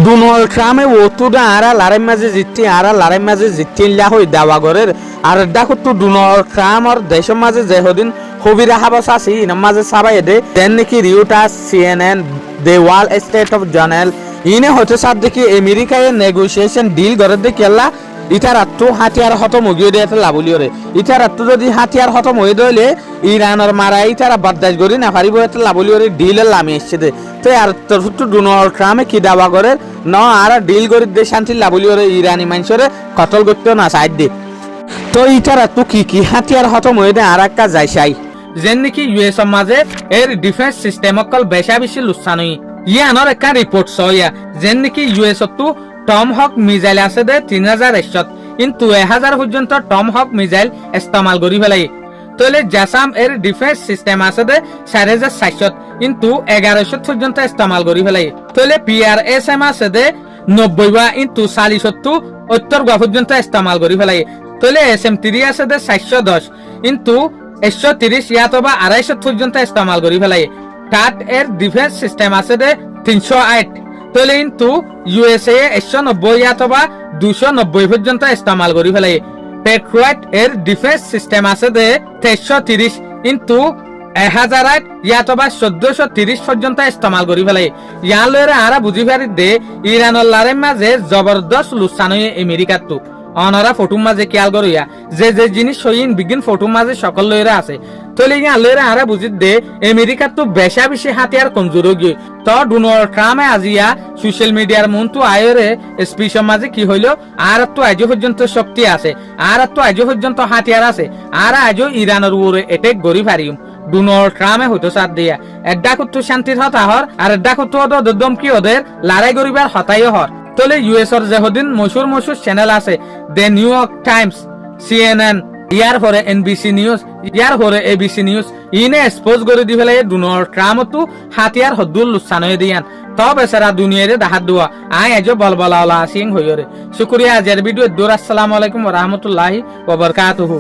Donald ট্রাম্পে ওতুটা আরা লারের মাঝে জিতটি আরা লারের মাঝে জিতটি হই দাওয়া করের আর দেখো তো ডোনাল্ড ট্রাম্প আর দেশের মাঝে যে হদিন হবিরা হাবস আছে ইনার মাঝে সাবাই দে দেন নাকি Reuters CNN the Wall State of Journal ইনে হতে সার দেখি আমেরিকায় নেগোসিয়েশন ডিল করে দেখি আল্লাহ ইটার আত্মু হাতিয়ার হতম গিয়ে দিয়ে লাভলিও রে ইটার আত্মু যদি হাতিয়ার হতম হয়ে দইলে ইরানের মারা ইটারা বাদ্দাস করি না পারিব একটা লাভলিও রে ডিলের লামি এসছে দে তো আর তো ডোনাল্ড ট্রাম্পে কি দাবা করে ন আর ডিল করে দে শান্তি লাভলিও রে ইরানি মানুষরে কতল করতেও না সাইড দে তো ইটার আত্মু কি হাতিয়ার হতম হয়ে দে আর একটা যাই চাই যেন নাকি ইউএস এর মাঝে এর ডিফেন্স সিস্টেম অকল বেশা বেশি লুচ্ছানই ইয়ানোর একটা রিপোর্ট সয়া যেন নাকি ইউএস তো টম হক মিসাইল আছে দে 3100 কিন্তু 1000 পর্যন্ত টম হক মিসাইল ইস্তেমাল করি ফেলাই তাহলে জাসাম এর ডিফেন্স সিস্টেম আছে দে 4700 কিন্তু 1100 পর্যন্ত ইস্তেমাল করি ফেলাই তাহলে পিআরএসএম আছে দে 90 বা কিন্তু 40 উত্তর গা পর্যন্ত ইস্তেমাল করি ফেলাই তাহলে SM3 আছে দে 410 কিন্তু 130 ইয়াত বা 250 পর্যন্ত ইস্তেমাল করি ফেলাই কাট এর ডিফেন্স সিস্টেম আছে দে 308 তাহলে কিন্তু ইউএসএ 190 ইয়াত বা 290 পর্যন্ত ইস্তেমাল করি ফেলাই পেট্রিয়ট এর ডিফেন্স সিস্টেম আছে দে 330 কিন্তু 1008 ইয়াত বা 1430 পর্যন্ত ইস্তেমাল করি ফেলাই ইয়ার লয়রে আরা বুঝি পারি দে ইরানের লারের মাঝে জবরদস্ত লুসান হয়ে আমেরিকার তো অনরা ফটোর মাঝে খেয়াল করিয়া যে যে জিনিস সইন বিগিন ফটোর মাঝে সকল লয়রা আছে তাহলে ইয়ার লয়রে আরা বুঝি দে আমেরিকার তো বেশা বেশি হাতিয়ার কমজোর গিয়ে তো ডোনাল্ড ট্রাম্পে আজিয়া সোশ্যাল মিডিয়ার মন তো আয়রে স্পিচের মাঝে কি হইলো আর তো আজ পর্যন্ত শক্তি আছে আর তো আজ পর্যন্ত হাতিয়ার আছে আর আজও ইরানের উপরে এটেক গড়ি পারিম ডোনাল্ড ট্রাম্পে হইতো সাথ দিয়া এড্ডা করতো শান্তির হতা হর আর এড্ডা করতো ওদের দমকি ওদের লড়াই করিবার হতাইও হর তাহলে ইউএস এর যেদিন মশুর চ্যানেল আছে the new York Times CNN ইয়ার পরে NBC নিউজ ইয়ার পরে ABC নিউজ ইনে এক্সপোজ করে দি ফেলে ডোনাল্ড ট্রাম্প তো হাতিয়ার হদ্দুল লুসান হয়ে দিয়ান তো বেচারা দুনিয়ারে দাহাত দুয়া আই আজও বলবলা সিং হইরে শুকরিয়া আজের ভিডিও দূর আসসালামু আলাইকুম ওয়া রাহমাতুল্লাহি ওয়া বারাকাতুহু।